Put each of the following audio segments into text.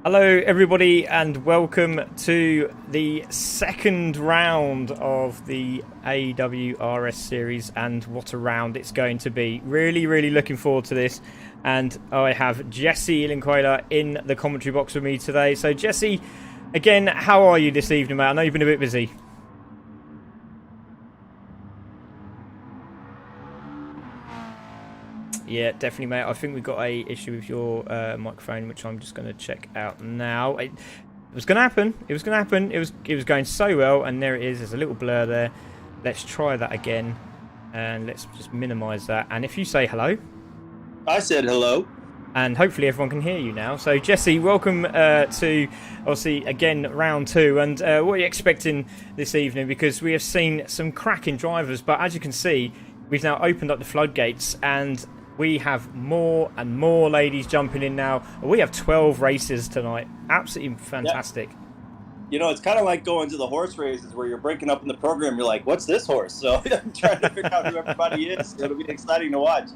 Hello, everybody, and welcome to the second round of the AWRS series, and what a round it's going to be. Really looking forward to this, and I have Jesse Ilinquela in the commentary box with me today. So, Jesse, again, how are you this evening, mate? I know you've been a bit busy. Yeah, definitely, mate. I think we've got a issue with your microphone, which I'm just going to check out now. It was going to happen. It was going to happen. It was going so well, and there it is. There's a little blur there. Let's try that again, and let's just minimise that. And if you say hello, I said hello, and hopefully everyone can hear you now. So, Jesse, welcome to obviously again round two. And what are you expecting this evening? Because we have seen some cracking drivers, but as you can see, we've now opened up the floodgates and we have more and more ladies jumping in now. We have 12 races tonight. Absolutely fantastic. Yeah. You know, it's kind of like going to the horse races where you're breaking up in the program. You're like, what's this horse? So I'm trying to figure out who everybody is. It'll be exciting to watch.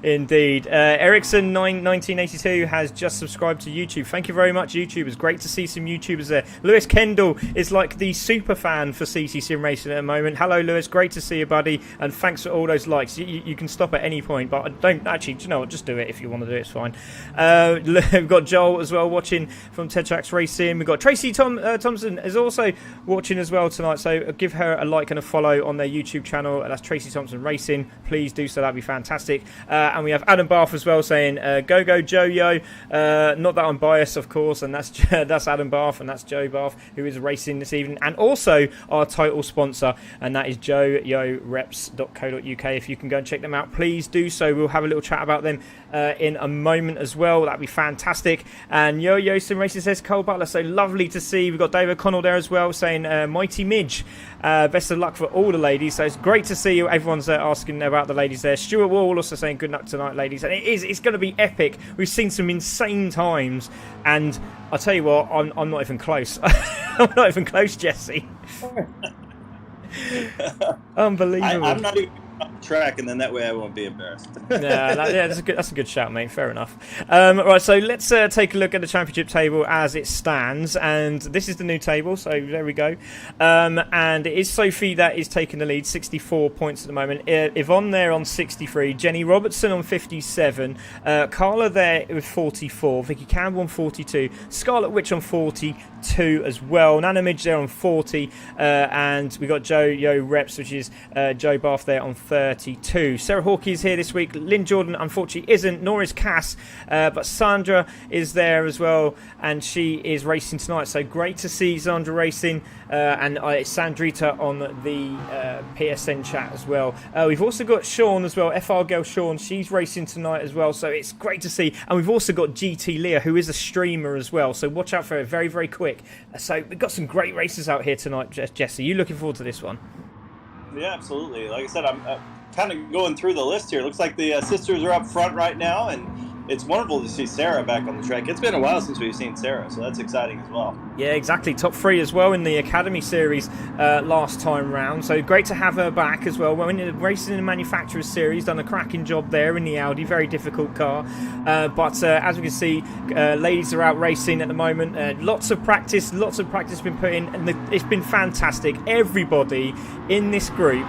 Indeed. Ericsson 1982 has just subscribed to YouTube. Thank you very much, YouTubers. Great to see some YouTubers there. Lewis Kendall is like the super fan for CC SimRacing at the moment. Hello, Lewis. Great to see you, buddy. And thanks for all those likes. You can stop at any point, but I don't actually, do you know what? Just do it if you want to do it. It's fine. We've got Joel as well watching from Tetrax Racing. We've got Tracy Thompson is also watching as well tonight, so give her a like and a follow on their YouTube channel. That's Tracy Thompson Racing. Please do so, that'd be fantastic. And we have Adam Bath as well saying go Joe Yo. Not that I'm biased, of course, and that's Adam Bath and that's Joe Bath, who is racing this evening, and also our title sponsor, and that is joyoreps.co.uk. If you can go and check them out, please do so. We'll have a little chat about them in a moment as well. That'd be fantastic. And Yo Sim Racing says Cole Butler, so lovely to see. We've got David Connell there as well saying Mighty Midge, best of luck for all the ladies. So it's great to see you. Everyone's asking about the ladies there. Stuart Wall also saying good luck tonight, ladies, and it's going to be epic. We've seen some insane times, and I'll tell you what, I'm not even close. I'm not even close, Jesse. Unbelievable. I'm not even on the track, and then that way I won't be embarrassed. That's a good shout, mate. Fair enough. Right, so let's take a look at the championship table as it stands, and this is the new table. So there we go. And it is Sophie that is taking the lead, 64 points at the moment. Yvonne there on 63, Jenny Robertson on 57, Carla there with 44, Vicki Campbell on 42, Scarlet Witch on 42 as well, Nana Midge there on 40, and we got Joe Yo Reps, which is Joe Bath there on 32. Sarah Hawkey is here this week. Lynn Jordan unfortunately isn't, nor is Cass, but Sandra is there as well, and she is racing tonight. So great to see Sandra racing, and Sandrita on the PSN chat as well. We've also got Sean as well, FR Girl Sean. She's racing tonight as well, so it's great to see. And we've also got GT Leah, who is a streamer as well, so watch out for her very quick. So we've got some great races out here tonight, Jesse. You looking forward to this one? Yeah, absolutely. Like I said, I'm kind of going through the list here. Looks like the sisters are up front right now, and it's wonderful to see Sarah back on the track. It's been a while since we've seen Sarah, so that's exciting as well. Yeah, exactly. Top 3 as well in the Academy Series last time round. So great to have her back as well. Well, in the Racing in the Manufacturers Series, done a cracking job there in the Audi. Very difficult car. But as we can see, ladies are out racing at the moment. Lots of practice been put in, and it's been fantastic. Everybody in this group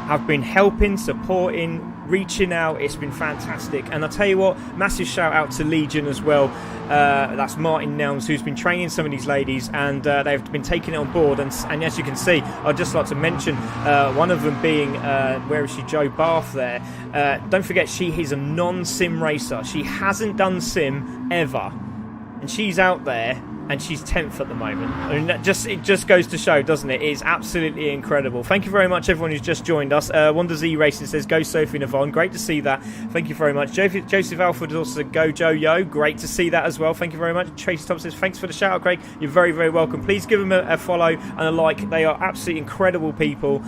have been helping, supporting, reaching out. It's been fantastic, and I'll tell you what, massive shout out to Legion as well. That's Martin Nelms, who's been training some of these ladies, and they've been taking it on board, and as you can see, I'd just like to mention one of them being where is she, Joe Bath there. Don't forget, she is a non-sim racer. She hasn't done sim ever, and she's out there and she's 10th at the moment. I mean, it just goes to show, doesn't it? It's absolutely incredible. Thank you very much, everyone who's just joined us. Wonder Z Racing says, go Sophie and Yvonne. Great to see that. Thank you very much. Joseph Alford also go Joe Yo. Great to see that as well. Thank you very much. Tracy Thompson says, thanks for the shout out, Craig. You're very welcome. Please give them a follow and a like. They are absolutely incredible people.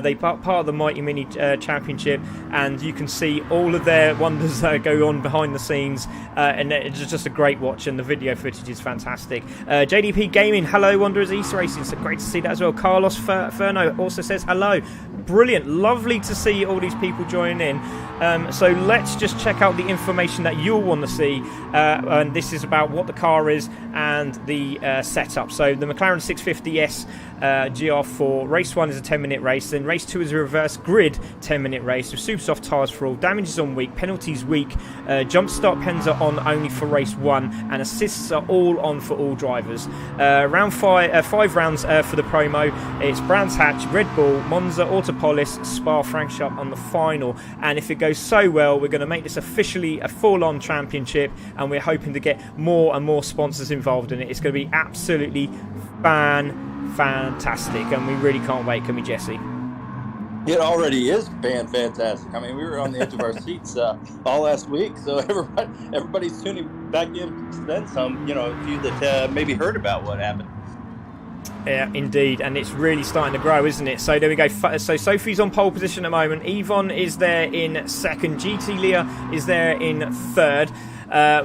They part of the Mighty Mini Championship, and you can see all of their wonders go on behind the scenes, and it's just a great watch, and the video footage is fantastic. fantastic. JDP Gaming, hello, Wanderers East Racing. So great to see that as well. Carlos Ferno also says hello. Brilliant, lovely to see all these people joining in. So let's just check out the information that you'll want to see, and this is about what the car is and the setup. So the McLaren 650S GR4 race 1 is a 10-minute race, then race 2 is a reverse grid 10-minute race with super soft tyres for all, damages on weak, penalties weak, jump start pens are on only for race 1, and assists are all on for all drivers. Round 5 rounds for the promo. It's Brands Hatch, Red Bull, Monza, Autopolis, Spa, Francorchamps on the final, and if it goes so well, we're going to make this officially a full-on championship, and we're hoping to get more and more sponsors involved in it. It's going to be absolutely fantastic, and we really can't wait, can we, Jesse? It already is fantastic. I mean, we were on the edge of our seats all last week, so everybody's tuning back in then some, a few that maybe heard about what happened. Yeah, indeed, and it's really starting to grow, isn't it? So there we go. So Sophie's on pole position at the moment. Yvonne is there in second. GT Leah is there in third.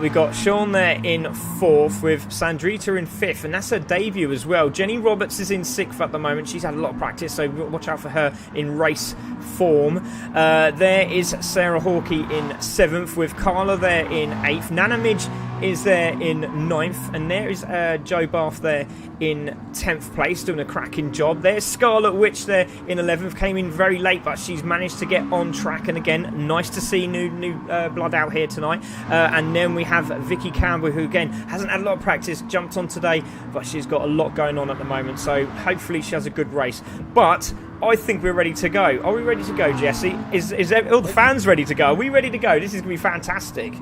We've got Sean there in fourth with Sandrita in fifth, and that's her debut as well. Jenny Roberts is in sixth at the moment. She's had a lot of practice, so watch out for her in race form. There is Sarah Hawkey in seventh with Carla there in eighth. Nana Midge is there in ninth, and there is Joe Bath there in 10th place, doing a cracking job. There's Scarlet Witch there in 11th, came in very late, but she's managed to get on track, and again, nice to see new blood out here tonight. And then we have Vicki Campbell, who again hasn't had a lot of practice, jumped on today, but she's got a lot going on at the moment, so hopefully she has a good race. But I think we're ready to go. Are we ready to go, Jesse? Is all the fans ready to go? Are we ready to go? This is going to be fantastic.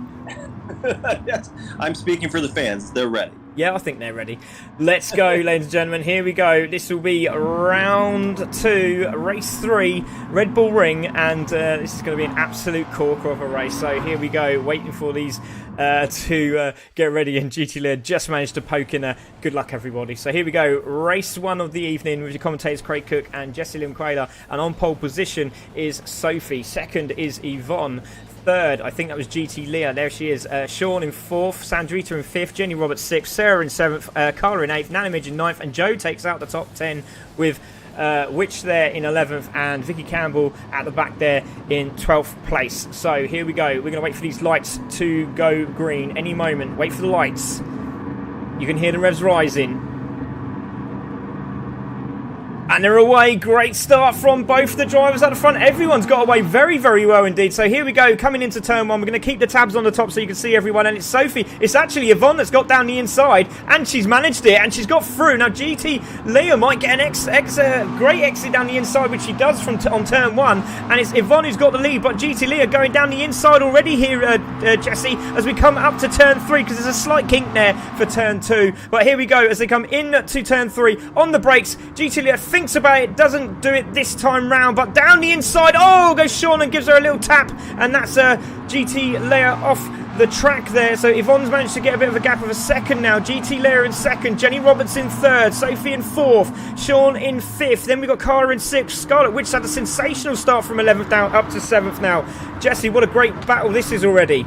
Yes, I'm speaking for the fans. They're ready. Yeah, I think they're ready. Let's go, ladies and gentlemen. Here we go. This will be round 2, race 3, Red Bull Ring, and this is going to be an absolute corker of a race. So here we go, waiting for these to get ready, and GT Lear just managed to poke in. Good luck, everybody. So here we go, race 1 of the evening with your commentators Craig Cook and Jessie Lynn Quayler, and on pole position is Sophie. Second is Yvonne. Third, I think that was GT Leah. There she is. Sean in fourth, Sandrita in fifth, Jenny Roberts sixth, Sarah in seventh, Carla in eighth, Nana Midge in ninth, and Joe takes out the top 10 with Witch there in 11th, and Vicki Campbell at the back there in 12th place. So here we go. We're going to wait for these lights to go green any moment. Wait for the lights. You can hear the revs rising. And they're away. Great start from both the drivers at the front. Everyone's got away very, very well indeed. So here we go, coming into turn 1. We're going to keep the tabs on the top so you can see everyone. And it's Sophie. It's actually Yvonne that's got down the inside, and she's managed it, and she's got through. Now GT Leah might get an great exit down the inside, which she does from on turn 1. And it's Yvonne who's got the lead, but GT Leah going down the inside already here, Jesse, as we come up to turn 3, because there's a slight kink there for turn 2. But here we go, as they come in to turn 3, on the brakes, GT Leah thinks about it, doesn't do it this time round, but down the inside, goes Sean and gives her a little tap, and that's GT Leah off the track there. So Yvonne's managed to get a bit of a gap of a second now. GT Leah in second, Jenny Roberts in third, Sophie in fourth, Sean in fifth, then we got Cara in sixth. Scarlet Witch had a sensational start from 11th down up to 7th now. Jesse, what a great battle this is already.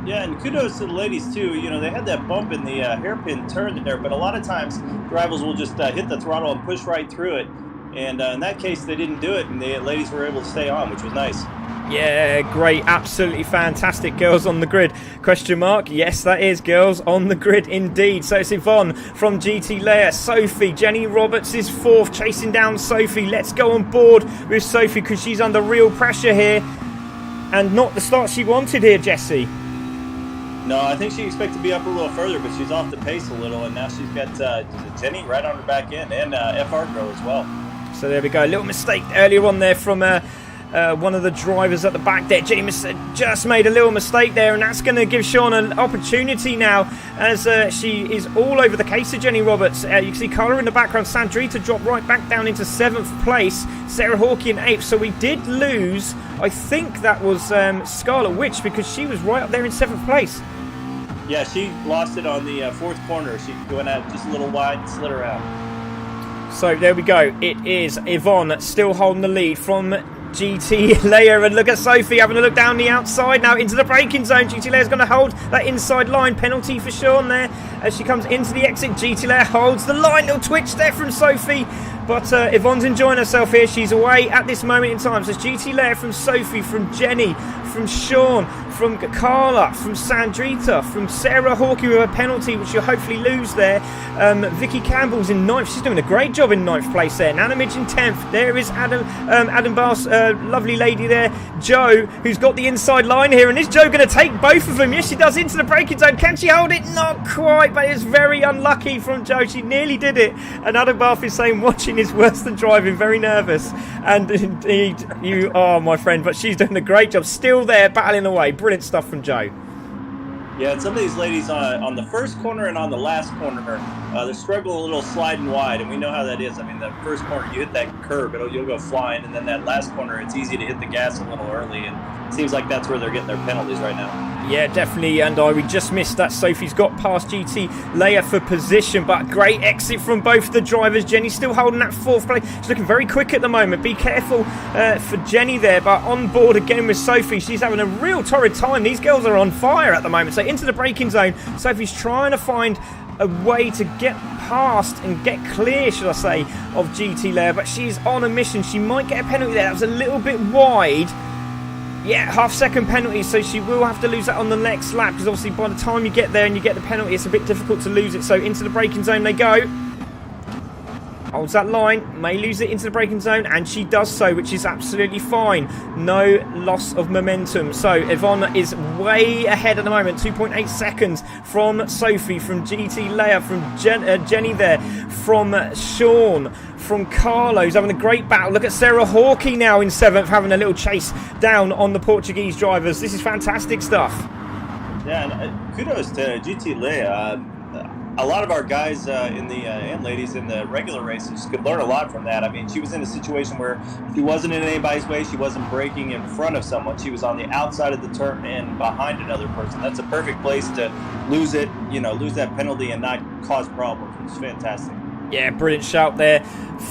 Yeah, and kudos to the ladies too. They had that bump in the hairpin turn there, but a lot of times drivers will just hit the throttle and push right through it. And in that case, they didn't do it, and the ladies were able to stay on, which was nice. Yeah, great, absolutely fantastic. Girls on the grid, question mark. Yes, that is girls on the grid indeed. So it's Yvonne from GT Leah, Sophie, Jenny Roberts is fourth, chasing down Sophie. Let's go on board with Sophie, because she's under real pressure here, and not the start she wanted here, Jesse. No, I think she expected to be up a little further, but she's off the pace a little, and now she's got Jenny right on her back end, and FR Girl as well. So there we go, a little mistake earlier on there from one of the drivers at the back there. Jenny just made a little mistake there, and that's going to give Sean an opportunity now, as she is all over the case of Jenny Roberts. You can see Carla in the background, Sandrita drop right back down into 7th place, Sarah Hawkey in 8th. So we did lose, I think that was Scarlet Witch, because she was right up there in 7th place. Yeah, she lost it on the 4th corner. She went out just a little wide and slid around. So there we go. It is Yvonne still holding the lead from GT Leia, and look at Sophie having a look down the outside now into the braking zone. GT Leia's going to hold that inside line. Penalty for Sean there as she comes into the exit. GT Leia holds the line. Little twitch there from Sophie, but Yvonne's enjoying herself here. She's away at this moment in time. So it's GT Leia from Sophie, from Jenny, from Sean, from Carla, from Sandrita, from Sarah Hawkey with a penalty, which you'll hopefully lose there. Vicki Campbell's in 9th. She's doing a great job in 9th place there. Nana Midge in 10th. There is Adam Bass, lovely lady there. Joe, who's got the inside line here. And is Joe going to take both of them? Yes, she does, into the braking zone. Can she hold it? Not quite, but it's very unlucky from Joe. She nearly did it. And Adam Bath is saying watching is worse than driving. Very nervous. And indeed, you are, my friend. But she's doing a great job. Still there, battling away. Brilliant stuff from Joe. Yeah, and some of these ladies on the first corner and on the last corner, they struggle a little sliding wide, and we know how that is. I mean, the first corner, you hit that curb, you'll go flying, and then that last corner, it's easy to hit the gas a little early, and it seems like that's where they're getting their penalties right now. Yeah, definitely, and we just missed that. Sophie's got past GT Leia for position, but great exit from both the drivers. Jenny's still holding that 4th place. She's looking very quick at the moment. Be careful for Jenny there, but on board again with Sophie. She's having a real torrid time. These girls are on fire at the moment. So into the braking zone, Sophie's trying to find a way to get past and get clear, should I say, of GT Leia, but she's on a mission. She might get a penalty there. That was a little bit wide. Yeah, half-second penalty, so she will have to lose that on the next lap, because obviously by the time you get there and you get the penalty, it's a bit difficult to lose it. So into the braking zone they go. Holds that line, may lose it into the braking zone, and she does so, which is absolutely fine. No loss of momentum. So Yvonne is way ahead at the moment, 2.8 seconds from Sophie, from GT Leia, from Jenny there, from Sean, from Carlo, who's having a great battle. Look at Sarah Hawkey now in 7th, having a little chase down on the Portuguese drivers. This is fantastic stuff. Yeah, and kudos to GT Leia. A lot of our guys and ladies in the regular races could learn a lot from that. I mean, she was in a situation where she wasn't in anybody's way. She wasn't braking in front of someone. She was on the outside of the turn and behind another person. That's a perfect place to lose it, lose that penalty and not cause problems. It's fantastic. Yeah, brilliant shout there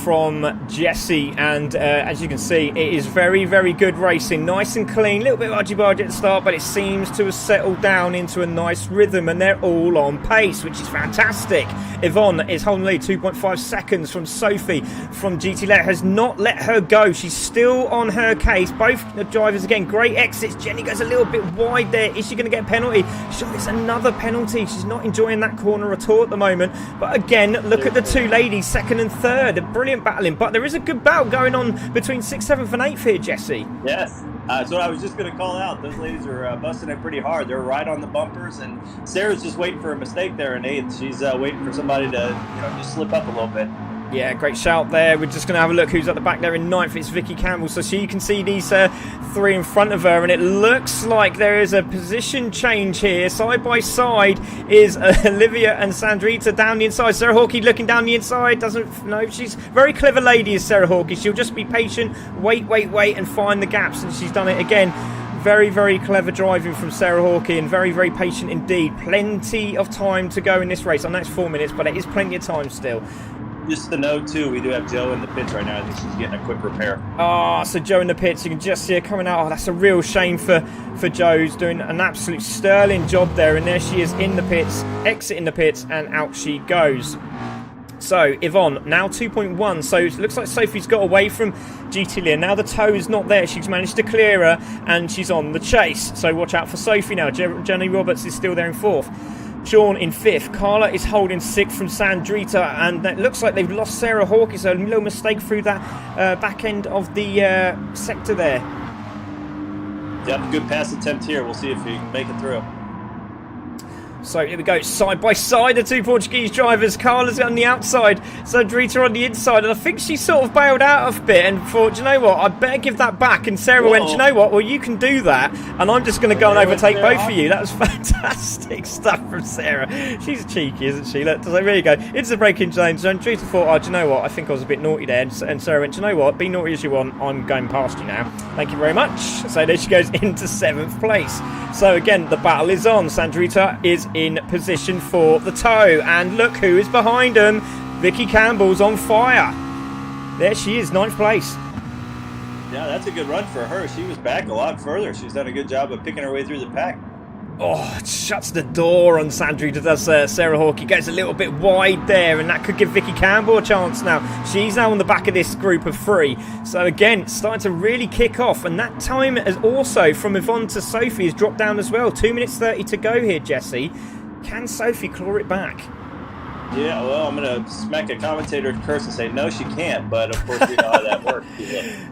from Jesse, and as you can see, it is very, very good racing. Nice and clean, a little bit argy-bargy at the start, but it seems to have settled down into a nice rhythm, and they're all on pace, which is fantastic. Yvonne is holding the lead, 2.5 seconds from Sophie, from GT Leia, has not let her go. She's still on her case. Both the drivers, again, great exits. Jenny goes a little bit wide there. Is she going to get a penalty? Sure, it's another penalty. She's not enjoying that corner at all at the moment, but again, look at the two ladies, 2nd and 3rd. Brilliant battling, but there is a good battle going on between 6th, 7th and 8th here, Jesse. Yes, that's what I was just going to call out. Those ladies are busting it pretty hard. They're right on the bumpers, and Sarah's just waiting for a mistake there in 8th. She's waiting for somebody to just slip up a little bit. Yeah, great shout there. We're just going to have a look who's at the back there in 9th. It's Vicki Campbell. So you can see these 3 in front of her, and it looks like there is a position change here. Side by side is Olivia and Sandrita down the inside. Sarah Hawkey looking down the inside. Doesn't know. She's a very clever lady, is Sarah Hawkey. She'll just be patient, wait, and find the gaps, and she's done it again. Very, very clever driving from Sarah Hawkey, and very, very patient indeed. Plenty of time to go in this race. I know it's 4 minutes, but it is plenty of time still. Just to note, too, we do have Joe in the pits right now. I think she's getting a quick repair. So Joe in the pits, you can just see her coming out. Oh, that's a real shame for Joe, who's doing an absolute sterling job there. And there she is in the pits, exiting the pits, and out she goes. So Yvonne, now 2.1. So it looks like Sophie's got away from GT Leia. Now the toe is not there. She's managed to clear her, and she's on the chase. So watch out for Sophie now. Jenny Roberts is still there in 4th. Sean in 5th. Carla is holding 6th from Sandrita, and it looks like they've lost Sarah Hawkey, so a little mistake through that back end of the sector there. Yep, good pass attempt here. We'll see if he can make it through. So here we go, side by side, the two Portuguese drivers. Carla's on the outside, Sandrita on the inside, and I think she sort of bailed out a bit and thought, do you know what, I better give that back. And Sarah went, do you know what, well, you can do that, and I'm just going to go and overtake both of you. That was fantastic stuff from Sarah. She's cheeky, isn't she? Look, so there you go, into the braking zone. Sandrita thought, oh, do you know what, I think I was a bit naughty there, and Sarah went, do you know what, be naughty as you want, I'm going past you now. Thank you very much. So there she goes into 7th place. So again, the battle is on. Sandrita is in position for the toe, and look who is behind them. Vicki Campbell's on fire. There she is, 9th place. Yeah, that's a good run for her. She was back a lot further. She's done a good job of picking her way through the pack. Oh, it shuts the door on Sandrita, does Sarah Hawkey. Gets a little bit wide there, and that could give Vicki Campbell a chance now. She's now on the back of this group of 3. So again, starting to really kick off. And that time has also, from Yvonne to Sophie, has dropped down as well. 2 minutes 30 to go here, Jesse. Can Sophie claw it back? Yeah, well, I'm going to smack a commentator curse and say, no, she can't. But, of course, we know how that works.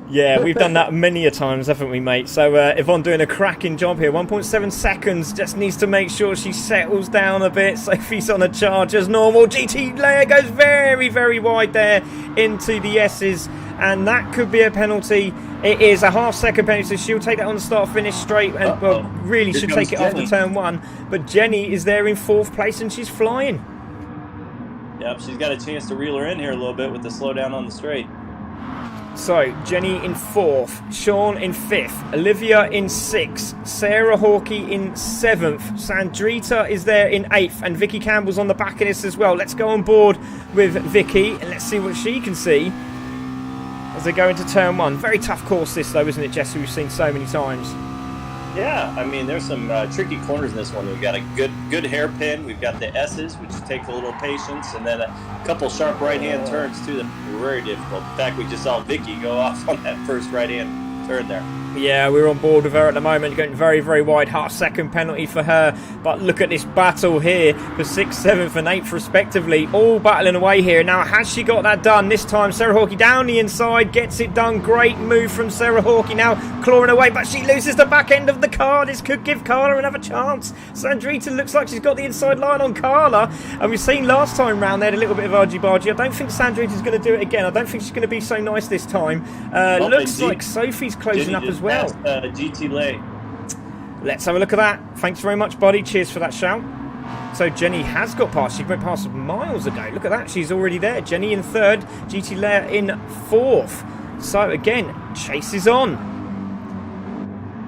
Yeah, we've done that many a times, haven't we, mate? So Yvonne doing a cracking job here. 1.7 seconds. Just needs to make sure she settles down a bit. Sophie's on a charge as normal. GT Leia goes very, very wide there into the S's. And that could be a penalty. It is a half-second penalty. She'll take that on the start-finish straight. And, well, really should take it after turn 1. But Jenny is there in 4th place, and she's flying. Yep, she's got a chance to reel her in here a little bit with the slowdown on the straight. So, Jenny in 4th, Sean in 5th, Olivia in 6th, Sarah Hawkey in 7th, Sandrita is there in 8th, and Vicki Campbell's on the back of this as well. Let's go on board with Vicki, and let's see what she can see as they go into turn 1. Very tough course this, though, isn't it, Jesse? We've seen so many times. Yeah, I mean, there's some tricky corners in this one. We've got a good hairpin. We've got the S's, which takes a little patience, and then a couple sharp right-hand turns, too, that are very difficult. In fact, we just saw Vicki go off on that first right-hand turn there. Yeah, we're on board with her at the moment, going very, very wide. Half-second penalty for her. But look at this battle here for 6th, 7th and 8th respectively. All battling away here. Now, has she got that done this time? Sarah Hawkey down the inside, gets it done. Great move from Sarah Hawkey now, clawing away, but she loses the back end of the car. This could give Carla another chance. Sandrita looks like she's got the inside line on Carla. And we've seen last time round there a little bit of argy-bargy. I don't think Sandrita's going to do it again. I don't think she's going to be so nice this time. Looks like Sophie's closing up as well. GT Lay. Let's have a look at that. Thanks very much, buddy. Cheers for that shout. So Jenny has got past. She went past miles ago. Look at that. She's already there. Jenny in 3rd. GT Leia in 4th. So again, chase is on.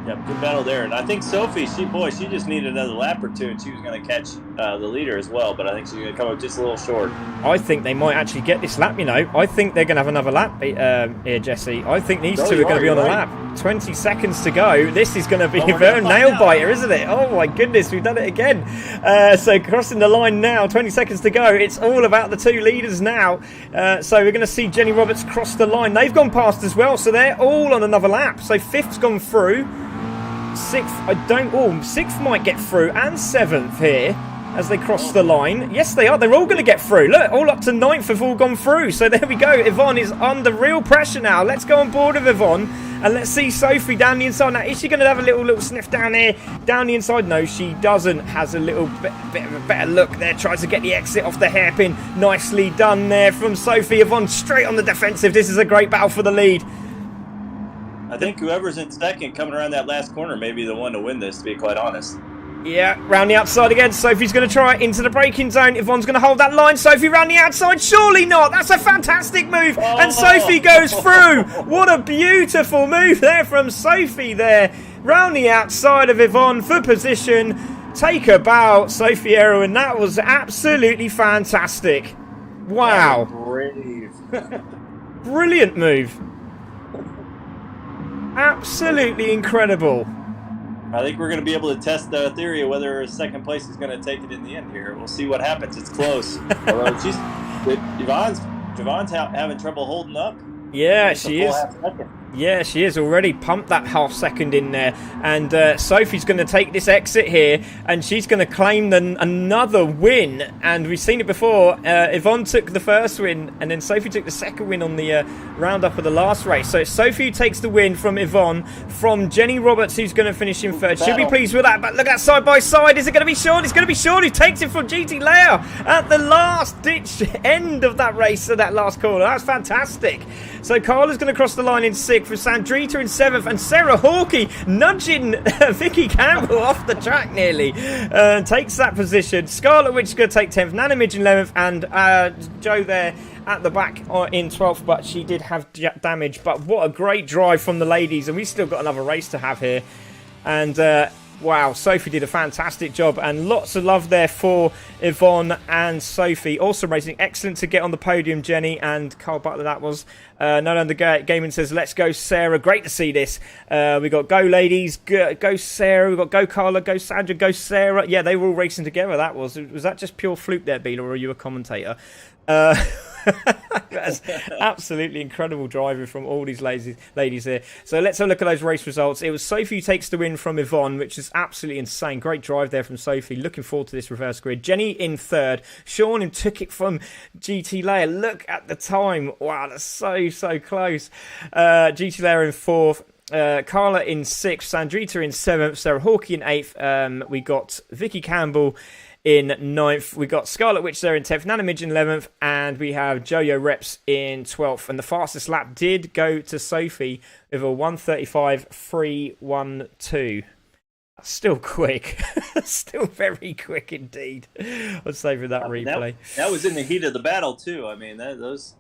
Yep, good battle there. And I think Sophie, she just needed another lap or 2, and she was going to catch the leader as well. But I think she's going to come up just a little short. I think they might actually get this lap, you know. I think they're going to have another lap here, Jesse. I think these two are going to be on a lap. 20 seconds to go. This is going to be a very nail-biter, isn't it? Oh, my goodness, we've done it again. So crossing the line now, 20 seconds to go. It's all about the 2 leaders now. So we're going to see Jenny Roberts cross the line. They've gone past as well, so they're all on another lap. So 5th's gone through. 6th might get through, and 7th here as they cross the line. Yes, they are. They're all going to get through. Look, all up to 9th have all gone through. So there we go. Yvonne is under real pressure now. Let's go on board with Yvonne, and let's see Sophie down the inside. Now, is she going to have a little sniff down here, down the inside? No, she doesn't. Has a little bit of a better look there. Tries to get the exit off the hairpin. Nicely done there from Sophie. Yvonne straight on the defensive. This is a great battle for the lead. I think whoever's in 2nd coming around that last corner may be the one to win this, to be quite honest. Yeah, round the outside again. Sophie's going to try it into the braking zone. Yvonne's going to hold that line. Sophie round the outside. Surely not. That's a fantastic move. And Sophie goes through. What a beautiful move there from Sophie there. Round the outside of Yvonne for position. Take a bow, Sophie Erwin. That was absolutely fantastic. Wow. Brave. Brilliant move. Absolutely incredible. I think we're going to be able to test the theory of whether 2nd place is going to take it in the end here. We'll see what happens. It's close. Javon's having trouble holding up. Yeah, she is. Yeah, she is already pumped that half-second in there. And Sophie's going to take this exit here, and she's going to claim another win. And we've seen it before. Yvonne took the first win, and then Sophie took the second win on the roundup of the last race. So it's Sophie who takes the win from Yvonne, from Jenny Roberts, who's going to finish in 3rd. She'll be pleased with that. But look at side by side. Is it going to be Sean? It's going to be Sean who takes it from GT Leia at the last-ditch end of that race, of that last corner. That's fantastic. So Carla's going to cross the line in 6th, with Sandrita in 7th, and Sarah Hawkey nudging Vicki Campbell off the track nearly. Takes that position. Scarlett Witch is going to take 10th, Nana Midge in 11th, and Joe there at the back in 12th, but she did have damage. But what a great drive from the ladies, and we've still got another race to have here. And wow, Sophie did a fantastic job, and lots of love there for Yvonne and Sophie. Also racing, excellent to get on the podium, Jenny and Carl Butler, that was. No Under Gaming says, let's go, Sarah. Great to see this. We got go, ladies. Go, Sarah. We got go, Carla. Go, Sandra. Go, Sarah. Yeah, they were all racing together. Was that just pure fluke there, Beeler, or are you a commentator? That's absolutely incredible driving from all these ladies here. So let's have a look at those race results. It was Sophie who takes the win from Yvonne, which is absolutely insane. Great drive there from Sophie. Looking forward to this reverse grid. Jenny in third. Sean who took it from GT Leia. Look at the time. Wow, that's so close. GT Leia in fourth. Carla in sixth. Sandrita in seventh. Sarah Hawkey in eighth. We got Vicki Campbell in ninth. We got Scarlet Witch there in 10th, Nana Midge in 11th, and we have Jojo Reps in 12th. And the fastest lap did go to Sophie with a 1:35.312. That's still quick. Still very quick indeed. I'll save for that replay. That was in the heat of the battle too. I mean,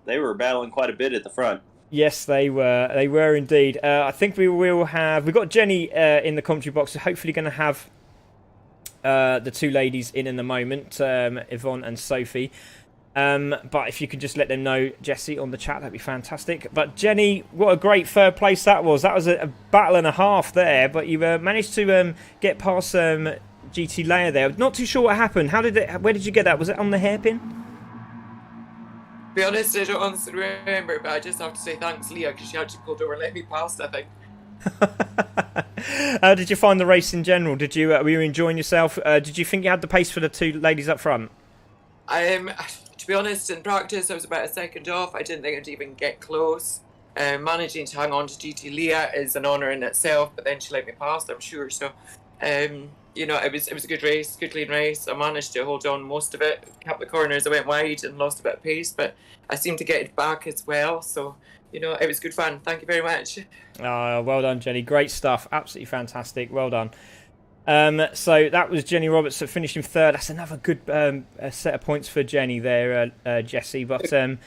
they were battling quite a bit at the front. Yes, they were. They were indeed. I think we will have. We've got Jenny in the commentary box, so hopefully going to have the two ladies in the moment, Yvonne and Sophie. But if you could just let them know, Jesse, on the chat, that'd be fantastic. But Jenny, what a great third place that was. That was a battle and a half there, but you managed to get past GT Leia there. Not too sure what happened. Where did you get that? Was it on the hairpin? To be honest, I don't honestly remember, but I just have to say thanks, Leah, because she actually pulled over and let me past, I think. How did you find the race in general? Were you enjoying yourself? Did you think you had the pace for the two ladies up front? To be honest, in practice I was about a second off. I didn't think I'd even get close. Managing to hang on to GT Leah is an honour in itself, but then she let me past, I'm sure. So, it was a good race, good clean race. I managed to hold on most of it. A couple of corners I went wide and lost a bit of pace, but I seemed to get it back as well. So, it was good fun. Thank you very much. Well done, Jenny. Great stuff. Absolutely fantastic. Well done. So that was Jenny Roberts finishing third. That's another good set of points for Jenny there, Jesse. But, I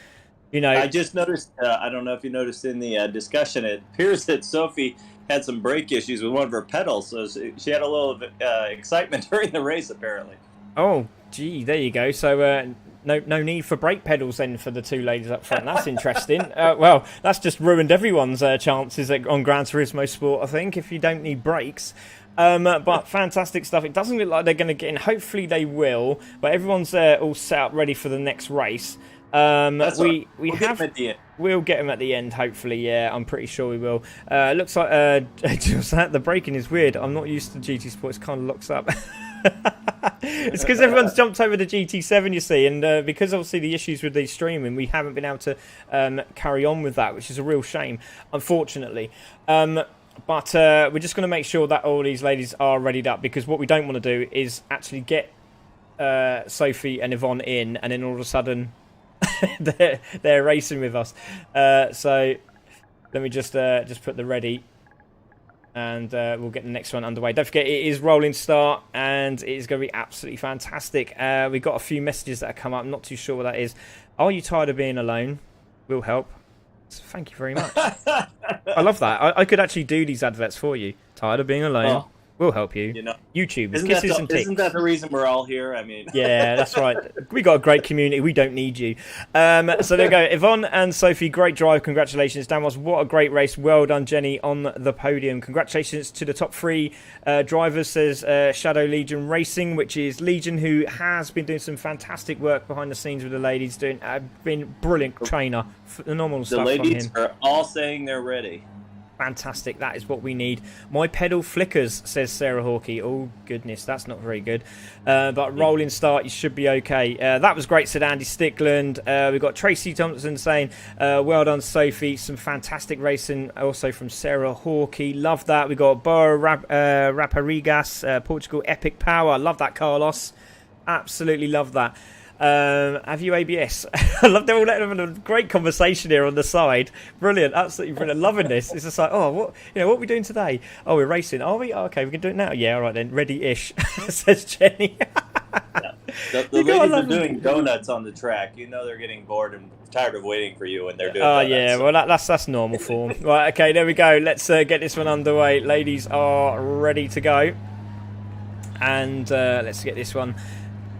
just noticed, I don't know if you noticed in the discussion, it appears that Sophie had some brake issues with one of her pedals. So she had a little excitement during the race, apparently. Oh, gee, there you go. So no need for brake pedals then for the two ladies up front. That's interesting. Well, that's just ruined everyone's chances on Gran Turismo Sport, I think, if you don't need brakes. But fantastic stuff. It doesn't look like they're going to get in. Hopefully they will. But everyone's all set up ready for the next race. We'll get them at the end. We'll get them at the end, hopefully. Yeah, I'm pretty sure we will. Looks like the braking is weird. I'm not used to GT Sports. It kind of locks up. It's because everyone's jumped over to GT7, you see, and because obviously the issues with the streaming, we haven't been able to carry on with that, which is a real shame, unfortunately. But we're just going to make sure that all these ladies are readied up, because what we don't want to do is actually get Sophie and Yvonne in, and then all of a sudden they're racing with us. So let me just put the ready, and we'll get the next one underway. Don't forget, it is rolling start, and it is going to be absolutely fantastic. We've got a few messages that have come up. I'm not too sure what that is. Are you tired of being alone? Will help. Thank you very much. I love that. I could actually do these adverts for you. Tired of being alone? Oh. We'll help you. YouTube. Isn't that the reason we're all here? I mean, yeah, that's right. We got a great community. We don't need you. So there you go. Yvonne and Sophie, great drive. Congratulations, Damos. What a great race. Well done, Jenny, on the podium. Congratulations to the top three drivers, says Shadow Legion Racing, which is Legion, who has been doing some fantastic work behind the scenes with the ladies, been brilliant trainer. Phenomenal stuff from him. The ladies are all saying they're ready. Fantastic, that is what we need. My pedal flickers, says Sarah Hawkey. Oh goodness, that's not very good. But rolling start, you should be okay. That was great, said Andy Stickland. We've got Tracy Thompson saying, well done, Sophie. Some fantastic racing also from Sarah Hawkey. Love that. We got Boa Raparigas, Portugal Epic Power. Love that, Carlos. Absolutely love that. Have you ABS? I love they're all having a great conversation here on the side. Brilliant, absolutely brilliant. Loving this. It's just like, what are we doing today? Oh, we're racing. Are we? Oh, okay, we can do it now. Yeah, all right then. Ready-ish, says Jenny. Yeah. The ladies are doing donuts on the track. They're getting bored and tired of waiting for you when they're doing donuts. Yeah, well that's normal form. Right, okay, there we go. Let's get this one underway. Ladies are ready to go, and let's get this one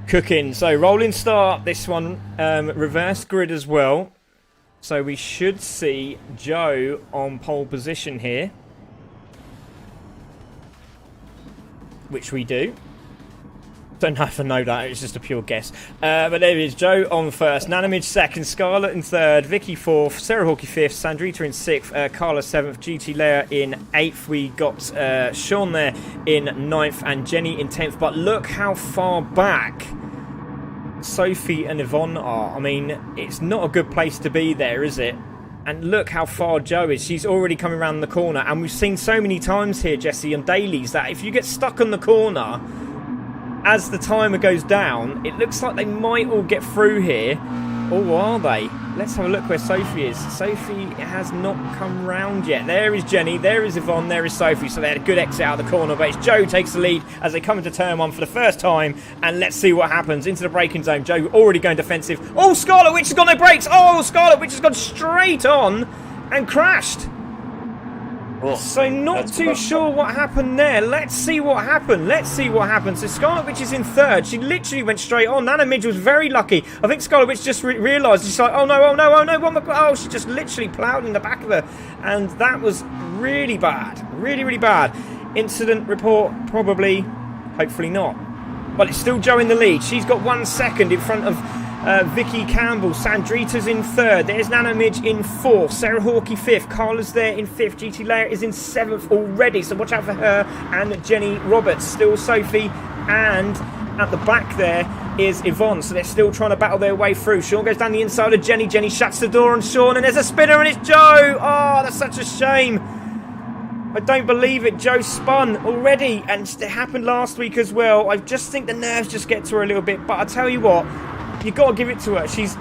cooking. So rolling start, this one reverse grid as well. So we should see Joe on pole position here. Which we do. Don't know if I know that, it's just a pure guess. But there it is, Joe on first, Nanimage second, Scarlett in third, Vicky fourth, Sarah Hawkey fifth, Sandrita in sixth, Carla seventh, GT Leia in eighth. We got Sean there in ninth and Jenny in 10th. But look how far back Sophie and Yvonne are. I mean, it's not a good place to be there, is it? And look how far Joe is. She's already coming around the corner. And we've seen so many times here, Jesse, on dailies, that if you get stuck on the corner, as the timer goes down, it looks like they might all get through here. Or are they? Let's have a look where Sophie is. Sophie has not come round yet. There is Jenny, there is Yvonne, there is Sophie. So they had a good exit out of the corner, but it's Joe takes the lead as they come into turn one for the first time. And let's see what happens. Into the braking zone. Joe already going defensive. Oh, Scarlett Witch has got no brakes. Oh, Scarlett Witch has gone straight on and crashed. Oh, so not too sure what happened there. Let's see what happened. Let's see what happened. So Scarlett Witch is in third. She literally went straight on. Nana Midge was very lucky. I think Scarlett Witch just realised. She's like, oh no, oh no, oh no. Oh, she just literally ploughed in the back of her. And that was really bad. Really, really bad. Incident report, probably. Hopefully not. But it's still Joe in the lead. She's got 1 second in front of Vicki Campbell. Sandrita's in third. There's Nana Midge in fourth. Sarah Hawkey fifth. Carla's there in fifth. GT Leia is in seventh already. So watch out for her and Jenny Roberts. Still Sophie. And at the back there is Yvonne. So they're still trying to battle their way through. Sean goes down the inside of Jenny. Jenny shuts the door on Sean. And there's a spinner and it's Joe. Oh, that's such a shame. I don't believe it. Joe spun already. And it happened last week as well. I just think the nerves just get to her a little bit. But I tell you what, you've got to give it to her. She's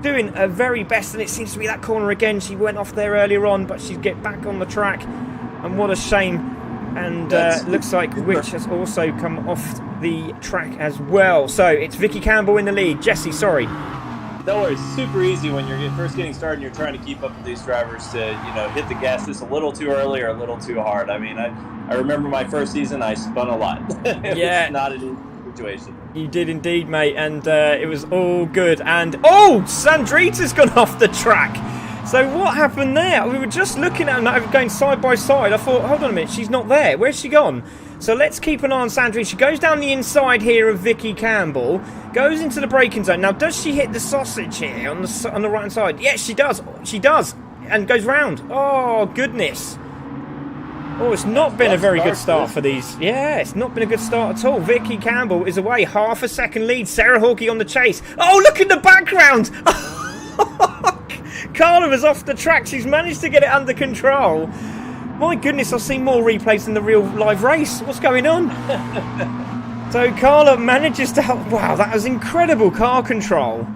doing her very best, and it seems to be that corner again. She went off there earlier on, but she'd get back on the track, and what a shame. And looks like Witch has also come off the track as well. So it's Vicki Campbell in the lead. Jesse, sorry. No worries. Super easy when you're first getting started and you're trying to keep up with these drivers to, hit the gas just a little too early or a little too hard. I mean, I remember my first season, I spun a lot. It was not an easy situation. You did indeed, mate, and it was all good. And, oh, Sandrita's gone off the track. So what happened there? We were just looking at them going side by side. I thought, hold on a minute, she's not there. Where's she gone? So let's keep an eye on Sandrita. She goes down the inside here of Vicki Campbell, goes into the braking zone. Now, does she hit the sausage here on the right-hand side? Yes, she does. She does, and goes round. Oh, goodness. Oh, it's not been a very good start for these. Yeah, it's not been a good start at all. Vicki Campbell is away. Half a second lead. Sarah Hawkey on the chase. Oh, look in the background. Carla is off the track. She's managed to get it under control. My goodness, I've seen more replays than the real live race. What's going on? So Carla manages to help. Wow, that was incredible car control.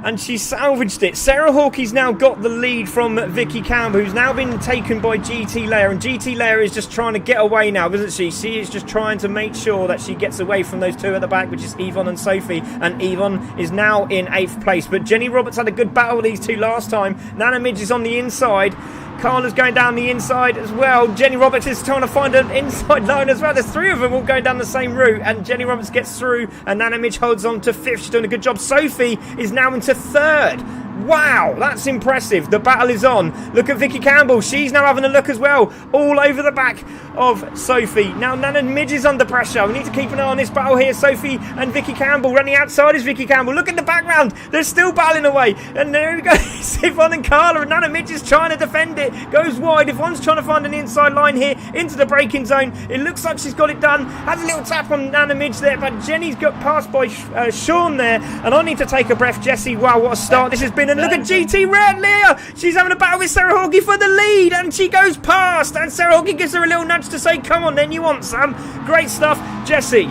And she salvaged it. Sarah Hawkey's now got the lead from Vicki Campbell, who's now been taken by GT Leia. And GT Leia is just trying to get away now, isn't she? She is just trying to make sure that she gets away from those two at the back, which is Yvonne and Sophie. And Yvonne is now in 8th place. But Jenny Roberts had a good battle with these two last time. Nana Midge is on the inside. Carla's going down the inside as well. Jenny Roberts is trying to find an inside line as well. There's three of them all going down the same route, and Jenny Roberts gets through, and Nana Midge holds on to 5th. She's doing a good job. Sophie is now into 3rd. Wow, that's impressive. The battle is on. Look at Vicki Campbell. She's now having a look as well. All over the back of Sophie. Now Nana Midge is under pressure. We need to keep an eye on this battle here. Sophie and Vicki Campbell. Running outside is Vicki Campbell. Look at the background. They're still battling away. And there we go. Yvonne and Carla. And Nana Midge is trying to defend it. Goes wide. Yvonne's trying to find an inside line here into the braking zone. It looks like she's got it done. Has a little tap on Nana Midge there. But Jenny's got passed by Sean there. And I need to take a breath. Jesse, wow, what a start this has been. And look at GT Red Leah. She's having a battle with Sarah Hawkey for the lead, and she goes past, and Sarah Hawkey gives her a little nudge to say, come on then, you want some. Great stuff, Jesse.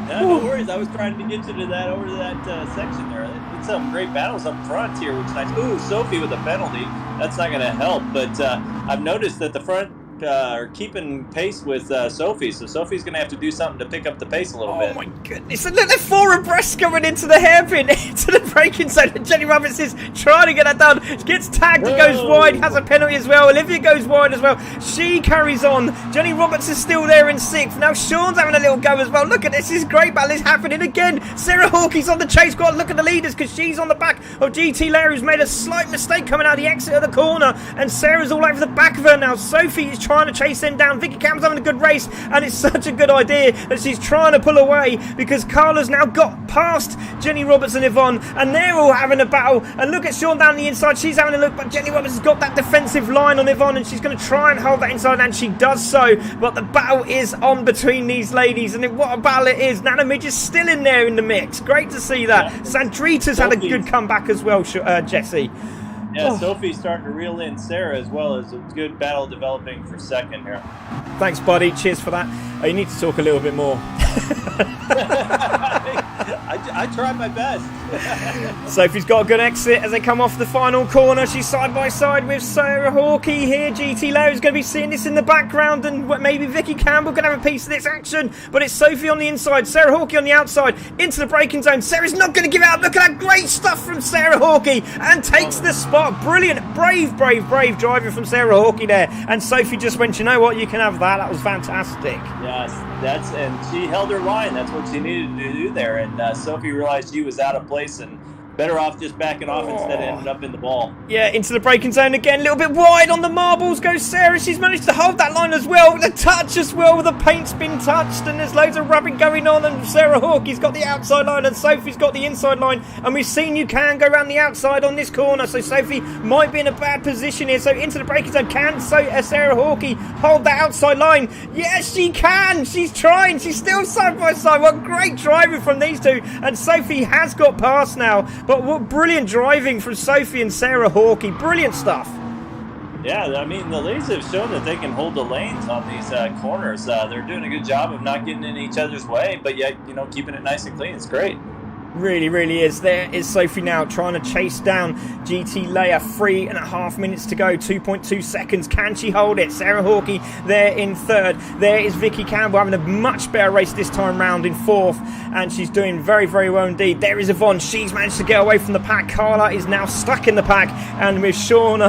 No worries. I was trying to get you to that over to that section there. It's some great battles up front here, which is nice. Ooh, Sophie with a penalty. That's not going to help, but I've noticed that the front are keeping pace with Sophie, so Sophie's going to have to do something to pick up the pace a little bit. Oh my goodness, and look, they're 4 abreast going into the hairpin, into the braking zone. Jenny Roberts is trying to get that done. She gets tagged, it goes wide, has a penalty as well. Olivia goes wide as well. She carries on. Jenny Roberts is still there in 6th. Now Sean's having a little go as well. Look at this, this great battle is happening again. Sarah Hawkey's on the chase. Got to look at the leaders because she's on the back of GT Lair, who's made a slight mistake coming out of the exit of the corner, and Sarah's all over the back of her now. Sophie is trying to chase them down. Vicki Campbell's having a good race, and it's such a good idea that she's trying to pull away because Carla's now got past Jenny Roberts and Yvonne, and they're all having a battle. And look at Sean down the inside. She's having a look, but Jenny Roberts has got that defensive line on Yvonne, and she's going to try and hold that inside, and she does so. But the battle is on between these ladies, and what a battle it is. Nana Midge is still in there in the mix. Great to see that. Yeah. Sandrita's had a good comeback as well, Jesse. Yeah, Sophie's starting to reel in Sarah as well, as a good battle developing for 2nd here. Thanks, buddy. Cheers for that. Oh, you need to talk a little bit more. I tried my best. Sophie's got a good exit as they come off the final corner. She's side by side with Sarah Hawkey here. GT Lair is going to be seeing this in the background, and maybe Vicki Campbell going to have a piece of this action. But it's Sophie on the inside, Sarah Hawkey on the outside, into the braking zone. Sarah's not going to give out. Look at that great stuff from Sarah Hawkey, and takes the spot. Brilliant, brave driving from Sarah Hawkey there. And Sophie just went, you know what, you can have that. That was fantastic. Yes, and she held her line. That's what she needed to do there. And Sophie realized she was out of place and better off just backing off instead of ended up in the ball. Yeah, into the braking zone again. A little bit wide on the marbles goes Sarah. She's managed to hold that line as well. The touch as well. The paint's been touched and there's loads of rubbing going on. And Sarah Hawkey's got the outside line and Sophie's got the inside line. And we've seen you can go around the outside on this corner. So Sophie might be in a bad position here. So into the braking zone. Can Sarah Hawkey hold that outside line? Yes, she can. She's trying. She's still side by side. What great driving from these two. And Sophie has got past now. But what brilliant driving from Sophie and Sarah Hawkey. Brilliant stuff. Yeah, I mean, the ladies have shown that they can hold the lanes on these corners. They're doing a good job of not getting in each other's way, but yet, keeping it nice and clean. It's great. Really is. There is Sophie now trying to chase down GT Layer. 3.5 minutes to go. 2.2 seconds. Can she hold it? Sarah Hawkey there in 3rd. There is Vicki Campbell having a much better race this time round in 4th. And she's doing very well indeed. There is Yvonne. She's managed to get away from the pack. Carla is now stuck in the pack. And with Sean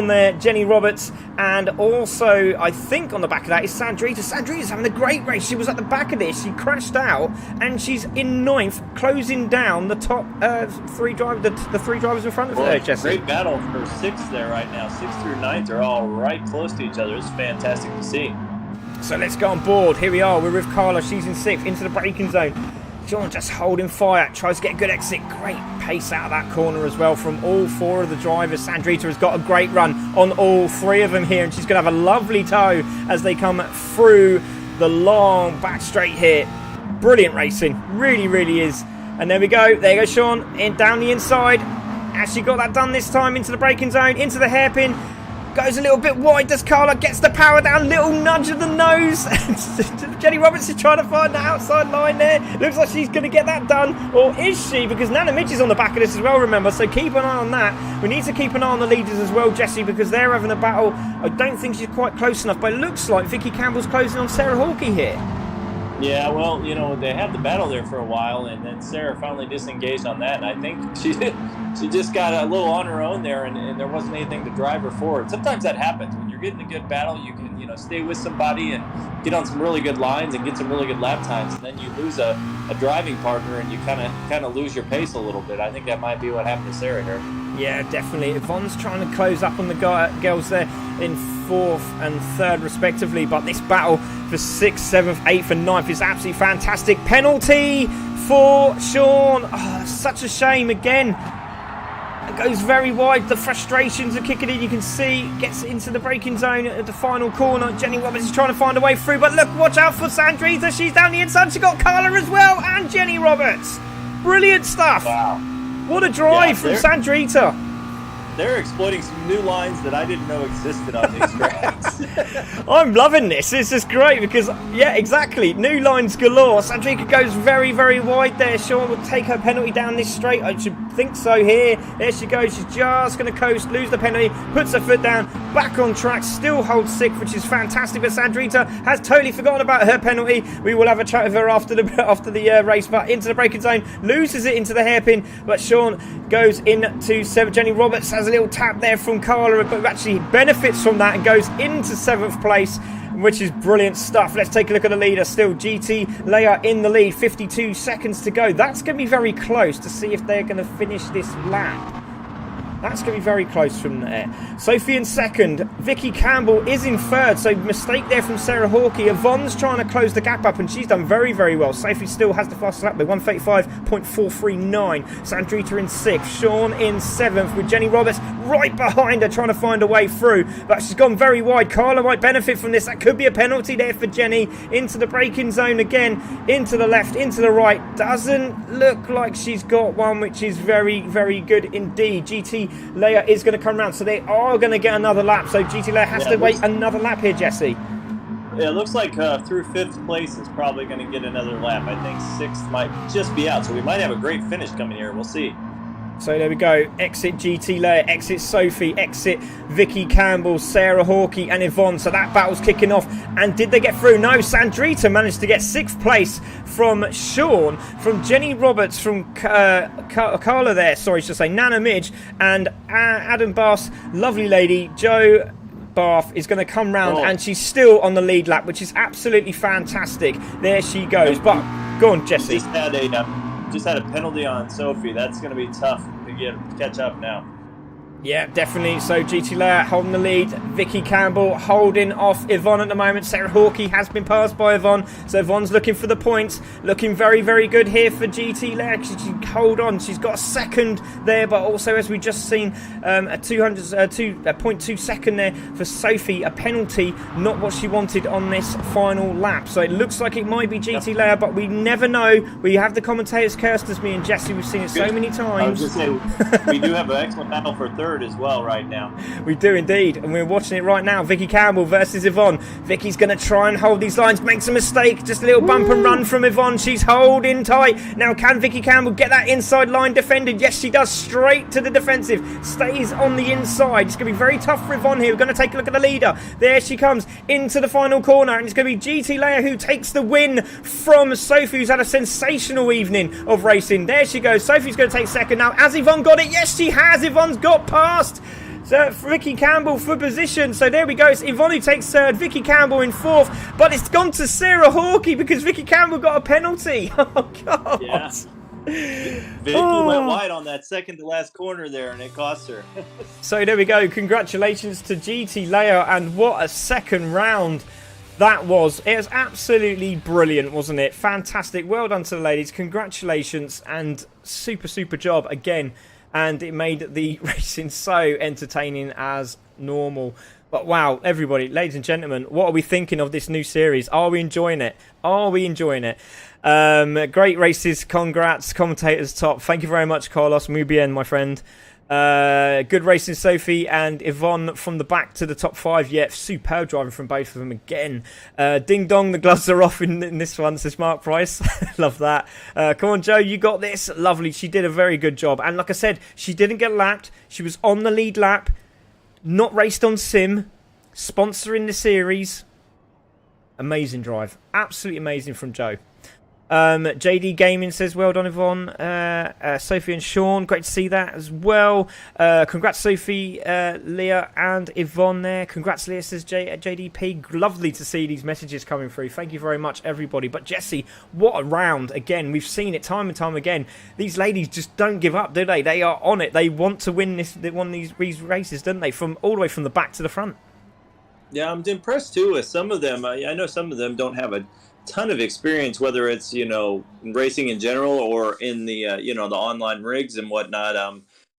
there, Jenny Roberts. And also, I think on the back of that is Sandrita. Sandrita's having a great race. She was at the back of this. She crashed out. And she's in 9th, closing down the top 3 drivers, the 3 drivers in front of her, Jesse. Great battle for 6th there right now. 6th through 9th are all right close to each other. It's fantastic to see. So let's go on board. Here we are. We're with Carla. She's in 6th, into the braking zone. Sean just holding fire, tries to get a good exit. Great pace out of that corner as well from all 4 of the drivers. Sandrita has got a great run on all 3 of them here, and she's going to have a lovely tow as they come through the long back straight here. Brilliant racing. Really is. And there we go. There goes Sean down the inside. Actually got that done this time into the braking zone, into the hairpin. Goes a little bit wide. Does Carla? Gets the power down. Little nudge of the nose. Jenny Roberts is trying to find the outside line there. Looks like she's going to get that done. Or is she? Because Nana Midge is on the back of this as well, remember. So keep an eye on that. We need to keep an eye on the leaders as well, Jesse, because they're having a battle. I don't think she's quite close enough, but it looks like Vicki Campbell's closing on Sarah Hawkey here. Yeah, well, they had the battle there for a while, and then Sarah finally disengaged on that, and I think she just got a little on her own there, and there wasn't anything to drive her forward. Sometimes that happens. When you're getting a good battle, you can, stay with somebody and get on some really good lines and get some really good lap times, and then you lose a driving partner, and you kind of lose your pace a little bit. I think that might be what happened to Sarah here. Yeah, definitely. Yvonne's trying to close up on the girls there in 4th and 3rd respectively, but this battle for 6th, 7th, 8th and 9th is absolutely fantastic. Penalty for Sean. Oh, such a shame again. It goes very wide. The frustrations are kicking in. You can see gets into the braking zone at the final corner. Jenny Roberts is trying to find a way through, but look, watch out for Sandrita. She's down the inside. She got Carla as well and Jenny Roberts. Brilliant stuff. Wow. What a drive from Sandrita. They're exploiting some new lines that I didn't know existed on these tracks. I'm loving this. This is great because, yeah, exactly. New lines galore. Sandrika goes very, very wide there. Sean will take her penalty down this straight. I should think so here. There she goes. She's just going to coast, lose the penalty, puts her foot down, back on track, still holds 6th, which is fantastic. But Sandrita has totally forgotten about her penalty. We will have a chat with her after the race, but into the braking zone, loses it into the hairpin. But Sean goes into 7th. Jenny Roberts has a little tap there from Carla, but actually benefits from that and goes into 7th place, which is brilliant stuff. Let's take a look at the leader. Still GT Leia in the lead, 52 seconds to go. That's going to be very close to see if they're going to finish this lap. That's going to be very close from there. Sophie in 2nd. Vicki Campbell is in 3rd. So mistake there from Sarah Hawkey. Yvonne's trying to close the gap up, and she's done very, very well. Sophie still has the fastest lap with 1:35.439. Sandrita in 6th. Sean in 7th with Jenny Roberts right behind her trying to find a way through. But she's gone very wide. Carla might benefit from this. That could be a penalty there for Jenny. Into the braking zone again. Into the left, into the right. Doesn't look like she's got one, which is very, very good indeed. GT Leia is going to come around, so they are going to get another lap. So GT Leia has to wait another lap here, Jesse. Yeah, it looks like through 5th place is probably going to get another lap. I think 6th might just be out, so we might have a great finish coming here. We'll see. So there we go. Exit GT Leia, exit Sophie, exit Vicki Campbell, Sarah Hawkey and Yvonne. So that battle's kicking off. And did they get through? No, Sandrita managed to get 6th place from Sean, from Jenny Roberts, from Carla there, sorry, should say Nana Midge, and Adam Bass, lovely lady, Joe Bath is going to come round, and she's still on the lead lap, which is absolutely fantastic. There she goes. But go on, Jesse. Just had a penalty on Sophie. That's going to be tough to catch up now. Yeah, definitely. So GT Leia holding the lead. Vicki Campbell holding off Yvonne at the moment. Sarah Hawkey has been passed by Yvonne. So Yvonne's looking for the points. Looking very, very good here for GT Leia. She can hold on. She's got a 2nd there, but also, as we just seen, a 0.2 second there for Sophie. A penalty, not what she wanted on this final lap. So it looks like it might be GT Leia, but we never know. We have the commentators cursed as me and Jesse. We've seen it so many times. I was going to say, we do have an excellent battle for 3rd as well right now. We do indeed, and we're watching it right now. Vicki Campbell versus Yvonne. Vicki's going to try and hold these lines, makes a mistake, just a little bump and run from Yvonne. She's holding tight. Now can Vicki Campbell get that inside line defended? Yes, she does, straight to the defensive, stays on the inside. It's going to be very tough for Yvonne here. We're going to take a look at the leader. There she comes into the final corner, and it's going to be GT Leia who takes the win from Sophie, who's had a sensational evening of racing. There she goes. Sophie's going to take 2nd now. Has Yvonne got it? Yes, she has. Yvonne's got past. So Vicki Campbell for position. So there we go. It's Yvonne who takes 3rd. Vicki Campbell in 4th. But it's gone to Sarah Hawkey because Vicki Campbell got a penalty. Oh, God. Yeah. Vicki went wide on that 2nd to last corner there, and it cost her. So there we go. Congratulations to GT Leia, and what a 2nd round that was. It was absolutely brilliant, wasn't it? Fantastic. Well done to the ladies. Congratulations, and super, super job again. And it made the racing so entertaining as normal. But wow, everybody, ladies and gentlemen, what are we thinking of this new series? Are we enjoying it? Are we enjoying it? Great races. Congrats, commentators top. Thank you very much, Carlos. Muy bien, my friend. Good racing, Sophie and Yvonne from the back to the top 5. Yeah, superb driving from both of them again. Ding dong, the gloves are off in this one, says Mark Price. Love that. Come on, Joe, you got this. Lovely. She did a very good job. And like I said, she didn't get lapped. She was on the lead lap. Not raced on sim. Sponsoring the series. Amazing drive. Absolutely amazing from Joe. JD Gaming says, well done, Yvonne. Sophie and Sean, great to see that as well. Congrats, Sophie, Leah, and Yvonne there. Congrats, Leah, says JDP. Lovely to see these messages coming through. Thank you very much, everybody. But Jesse, what a round. Again, we've seen it time and time again. These ladies just don't give up, do they? They are on it. They want to win this. They won these races, don't they? From all the way from the back to the front. Yeah, I'm impressed, too, with some of them. I know some of them don't have a ton of experience, whether it's racing in general or in the the online rigs and whatnot.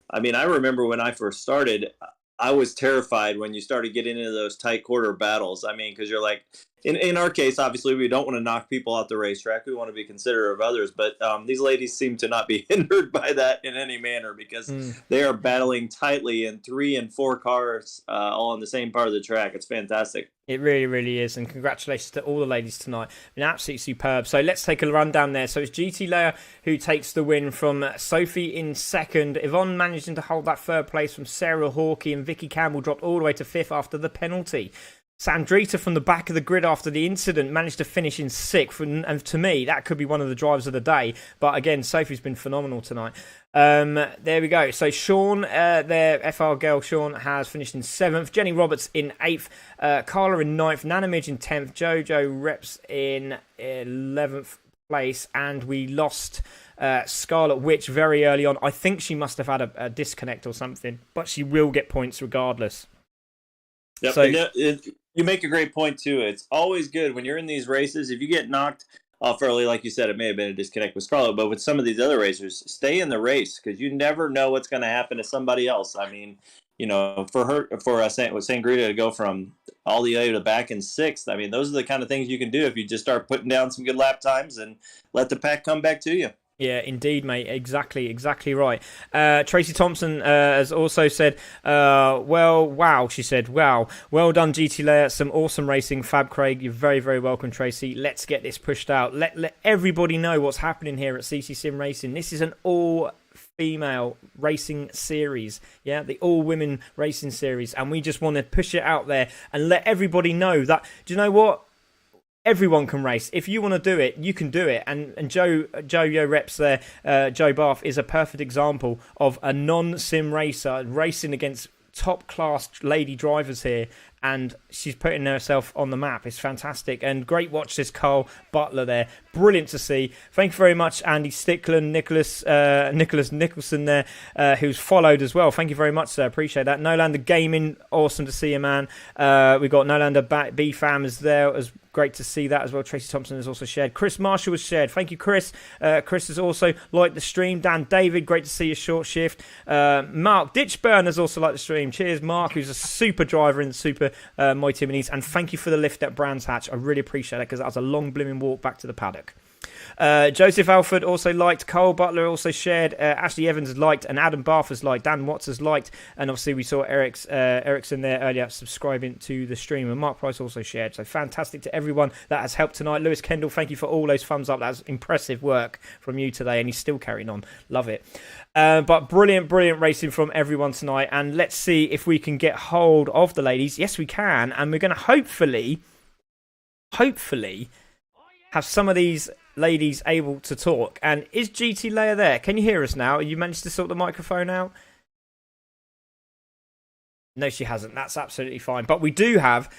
I mean, I remember when I first started, I was terrified when you started getting into those tight quarter battles. I mean, because you're like, in our case, obviously, we don't want to knock people off the racetrack. We want to be considerate of others, but these ladies seem to not be hindered by that in any manner because they are battling tightly in 3 and 4 cars all on the same part of the track. It's fantastic. It really, really is, and congratulations to all the ladies tonight. Been absolutely superb. So let's take a rundown there. So it's GT Leia who takes the win from Sophie in second. Yvonne managing to hold that third place from Sarah Hawkey, and Vicki Campbell dropped all the way to fifth after the penalty. Sandrita from the back of the grid after the incident managed to finish in sixth, and to me that could be one of the drivers of the day. But again, Sophie's been phenomenal tonight. There we go. So Sean, their FR girl Sean, has finished in seventh. Jenny Roberts in eighth. Carla in ninth. Nana Midge in 10th. Jojo Reps in 11th place, and we lost Scarlet Witch very early on. I think she must have had a disconnect or something, but she will get points regardless. Yep. So, you make a great point too. It's always good when you're in these races. If you get knocked off early, like you said, it may have been a disconnect with Scarlett, but with some of these other racers, stay in the race because you never know what's going to happen to somebody else. I mean, you know, for Sangrita to go from all the way to back in sixth, I mean, those are the kind of things you can do if you just start putting down some good lap times and let the pack come back to you. Yeah, indeed, mate. Exactly right. Tracy Thompson has also said, wow, she said, wow, well done, GT Layer. Some awesome racing. Fab Craig, you're very, very welcome, Tracy. Let's get this pushed out. Let everybody know what's happening here at CC Sim Racing. This is an all-female racing series, yeah, the all-women racing series, and we just want to push it out there and let everybody know that, do you know what? Everyone can race. If you want to do it, you can do it. And Joe Yo Reps there, Joe Bath, is a perfect example of a non-sim racer racing against top-class lady drivers here, and she's putting herself on the map. It's fantastic. And great watch this Carl Butler there. Brilliant to see. Thank you very much, Andy Stickland, Nicholas Nicholson there, who's followed as well. Thank you very much, sir. Appreciate that. Nolander Gaming, awesome to see you, man. We got Nolander B-Fam is there as great to see that as well. Tracy Thompson has also shared. Chris Marshall has shared. Thank you, Chris. Chris has also liked the stream. Dan David, great to see your short shift. Mark Ditchburn has also liked the stream. Cheers, Mark, who's a super driver in the Super Mighty Minis. And thank you for the lift at Brands Hatch. I really appreciate it because that was a long blooming walk back to the paddock. Joseph Alford also liked. Cole Butler also shared. Ashley Evans has liked, and Adam Barth has liked. Dan Watts has liked, and obviously we saw Ericsson there earlier subscribing to the stream, and Mark Price also shared. So fantastic to everyone that has helped tonight. Lewis Kendall, thank you for all those thumbs up. That was impressive work from you today, and he's still carrying on. Love it. But brilliant racing from everyone tonight, and let's see if we can get hold of the ladies. Yes, we can, and we're going to hopefully have some of these ladies able to talk. And is GT Leia there? Can you hear us now? You managed to sort the microphone out? No, she hasn't. That's absolutely fine. But we do have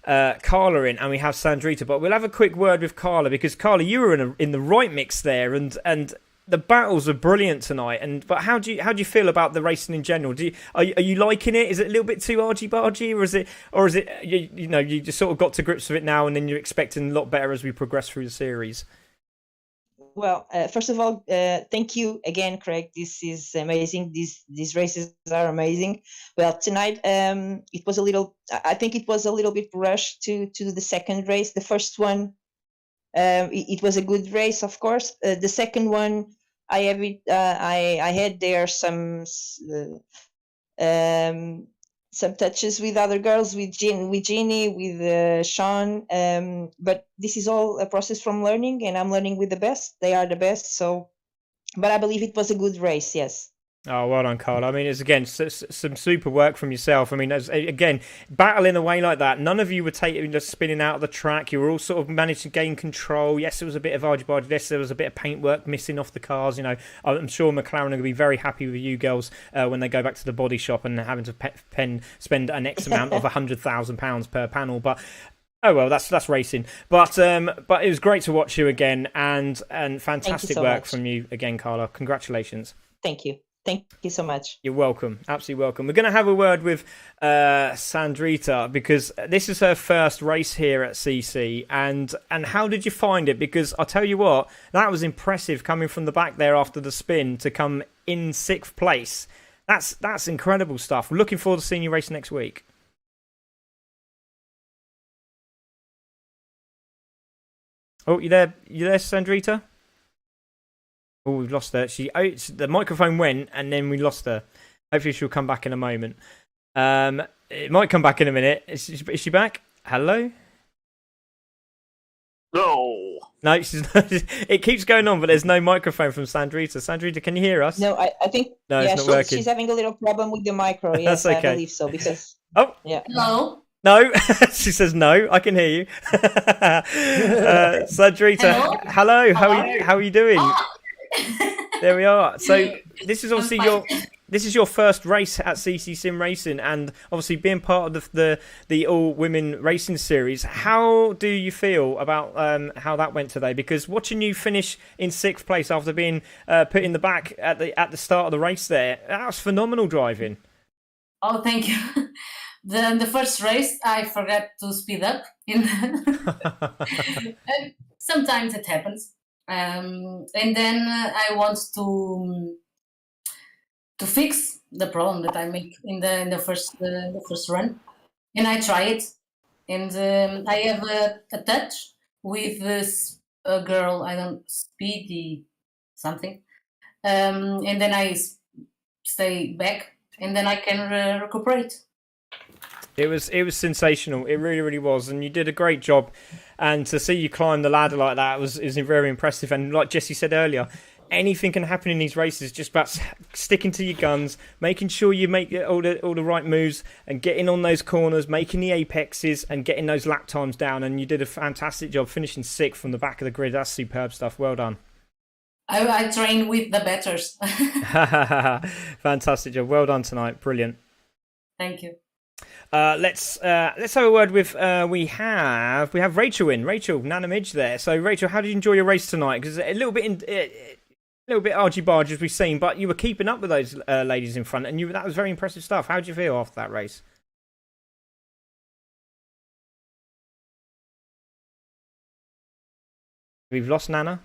Carla in, and we have Sandrita. But we'll have a quick word with Carla, because Carla, you were in the right mix there, and the battles are brilliant tonight. But how do you feel about the racing in general? Are you liking it? Is it a little bit too argy-bargy, or is it you just sort of got to grips with it now, and then you're expecting a lot better as we progress through the series? Well, first of all, thank you again, Craig. This is amazing. These races are amazing. Well, tonight it was I think it was a little bit rushed to the second race. The first one, it was a good race, of course. The second one, I had there some touches with other girls, with Jeannie, with Sean. But this is all a process from learning, and I'm learning with the best. They are the best. So, but I believe it was a good race. Yes. Oh, well done, Carl. I mean, it's again some super work from yourself. I mean, again, battling away like that. None of you were just spinning out of the track. You were all sort of managed to gain control. Yes, there was a bit of argy-bargy. Yes, there was a bit of paintwork missing off the cars. You know, I'm sure McLaren are going to be very happy with you girls when they go back to the body shop and having to spend an X amount of £100,000 per panel. But oh well, that's racing. But it was great to watch you again, and fantastic work from you again, Carla. Congratulations. Thank you. Thank you so much. You're welcome. Absolutely welcome. We're going to have a word with Sandrita, because this is her first race here at CC. And how did you find it? Because I'll tell you what, that was impressive coming from the back there after the spin to come in 6th place. That's incredible stuff. We're looking forward to seeing you race next week. Oh, you there? You there, Sandrita? Oh, we've lost her. The microphone went, and then we lost her. Hopefully, she'll come back in a moment. It might come back in a minute. Is she back? Hello? No. No, it keeps going on, but there's no microphone from Sandrita. Sandrita, can you hear us? No, I think no, it's not working. She's having a little problem with the micro. Yes, That's okay. I believe so because. Oh, yeah. Hello. No, she says no. I can hear you. Sandrita, hello. How are you doing? Oh. There we are. So this is obviously your first race at CC Sim Racing, and obviously being part of the all women racing series. How do you feel about how that went today? Because watching you finish in 6th place after being put in the back at the start of the race, that was phenomenal driving. Oh, thank you. The first race, I forgot to speed up. Sometimes it happens. And then I want to fix the problem that I make in the first run, and I try it. And I have a touch with this girl. I don't speedy something, and then I stay back, and then I can recuperate. It was sensational. It really, really was, and you did a great job. And to see you climb the ladder like that is very impressive. And like Jesse said earlier, anything can happen in these races. Just about sticking to your guns, making sure you make all the right moves, and getting on those corners, making the apexes, and getting those lap times down. And you did a fantastic job, finishing 6th from the back of the grid. That's superb stuff. Well done. I train with the betters. Fantastic job. Well done tonight. Brilliant. Thank you. Let's have a word with we have Rachel Nana Midge there. So Rachel, how did you enjoy your race tonight? Because a little bit argy-bargy as we've seen, but you were keeping up with those ladies in front, and that was very impressive stuff. How did you feel after that race? We've lost Nana.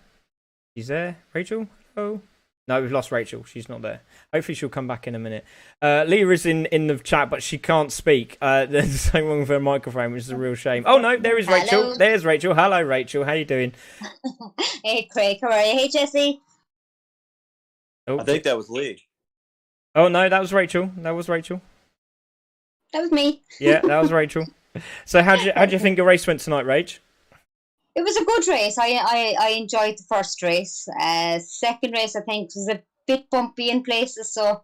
She's there. Rachel? Oh. No, we've lost Rachel. She's not there. Hopefully she'll come back in a minute. Leah is in the chat, but she can't speak. There's something wrong with her microphone, which is a real shame. Oh, no, there is Rachel. Hello. There's Rachel. Hello, Rachel. How you doing? Hey, Craig. How are you? Hey, Jesse. Oh, I think that was Lee. oh no, that was Rachel. That was Rachel. That was me. Yeah, that was Rachel. So how do you think your race went tonight, Rach? It was a good race. I enjoyed the first race. Second race, I think, was a bit bumpy in places, so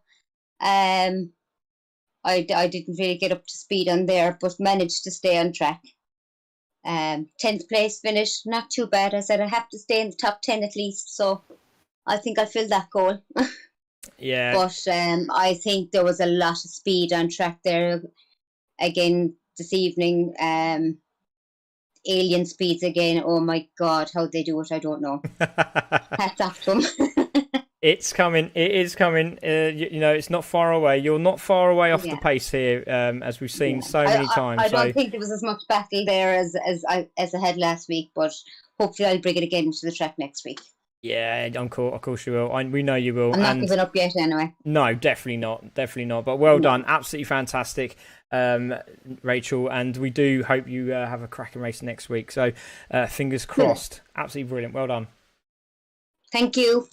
I didn't really get up to speed on there, but managed to stay on track. 10th place finish, not too bad. I said I have to stay in the top 10 at least, so I think I filled that goal. Yeah. But I think there was a lot of speed on track there again this evening. Alien speeds again. Oh my God, how they do it, I don't know. Hats off to them. It's coming. It is coming. You know, it's not far away. You're not far away off the pace here, as we've seen so many times. I don't think there was as much battle there as I had last week, but hopefully I'll bring it again to the track next week. Yeah, of course you will. We know you will. I'm not giving up yet anyway. No, definitely not. But well done. Absolutely fantastic, Rachel. And we do hope you have a cracking race next week. So fingers crossed. Absolutely brilliant. Well done. Thank you.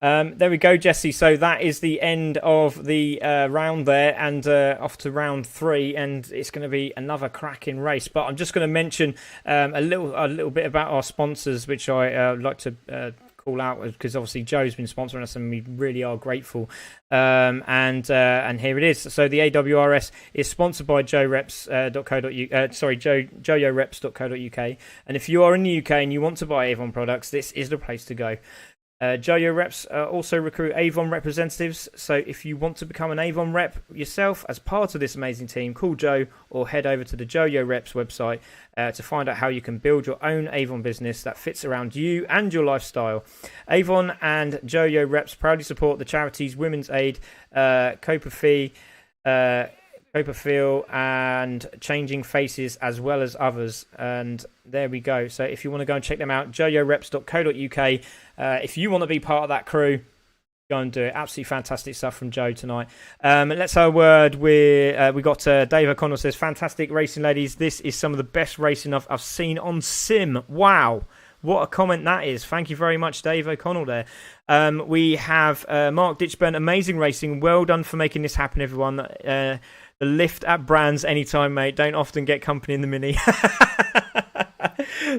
There we go, Jesse. So that is the end of the round there, and off to round 3, and it's going to be another cracking race. But I'm just going to mention a little bit about our sponsors, which I like to call out, because obviously Joe's been sponsoring us, and we really are grateful. And here it is. So the AWRS is sponsored by joyoreps.co.uk. And if you are in the UK and you want to buy Avon products, this is the place to go. Joyo Reps also recruit Avon representatives, so if you want to become an Avon rep yourself as part of this amazing team, call Joe or head over to the Joyo Reps website to find out how you can build your own Avon business that fits around you and your lifestyle. Avon and Joyo Reps proudly support the charities Women's Aid, Copperfee, Copperfield and Changing Faces, as well as others. And there we go. So if you want to go and check them out, joyoreps.co.uk. If you want to be part of that crew, go and do it. Absolutely fantastic stuff from Joe tonight. Let's have a word with we got Dave O'Connell says, fantastic racing, ladies. This is some of the best racing I've seen on sim. Wow. What a comment that is. Thank you very much, Dave O'Connell there. We have Mark Ditchburn, amazing racing. Well done for making this happen, everyone. The lift at Brands anytime, mate. Don't often get company in the Mini.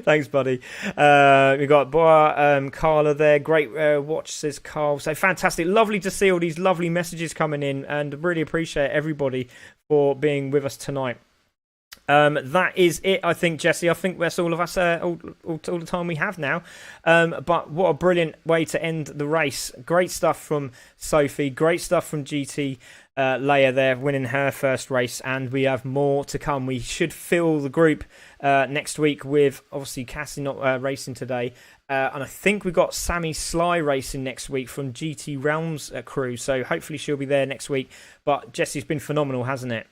Thanks, buddy. We got Boa, Carla there. Great watch, says Carl. So fantastic. Lovely to see all these lovely messages coming in, and really appreciate everybody for being with us tonight. That is it, I think, Jesse. I think that's all of us, all the time we have now. But what a brilliant way to end the race. Great stuff from Sophie. Great stuff from GT Leia there, winning her first race. And we have more to come. We should fill the group next week with, obviously, Cassie not racing today. And I think we've got Sammy Sly racing next week from GT Realms crew. So hopefully she'll be there next week. But Jesse's been phenomenal, hasn't it?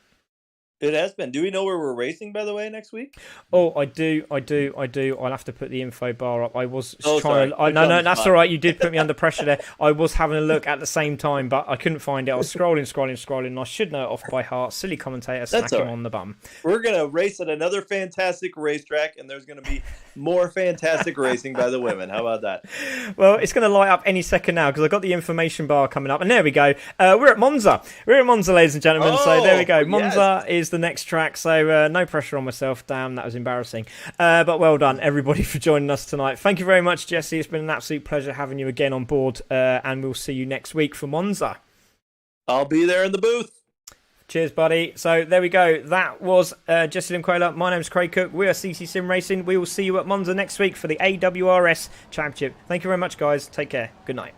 It has been. Do we know where we're racing, by the way, next week? Oh, I do. I'll have to put the info bar up. I was trying to... No, that's all right. You did put me under pressure there. I was having a look at the same time, but I couldn't find it. I was scrolling, and I should know it off by heart. Silly commentator, smack him on the bum. We're going to race at another fantastic racetrack, and there's going to be more fantastic racing by the women. How about that? Well, it's going to light up any second now, because I've got the information bar coming up. And there we go. We're at Monza. Ladies and gentlemen. So there we go. Monza is the next track, so no pressure on myself. Damn, that was embarrassing, but well done everybody for joining us tonight. Thank you very much, Jesse. It's been an absolute pleasure having you again on board, and we'll see you next week for Monza. I'll be there in the booth. Cheers, buddy. So there we go. That was Jesse Limquela. My name's Craig Cook. We are CC Sim Racing. We will see you at Monza next week for the AWRS Championship. Thank you very much, guys. Take care. Good night.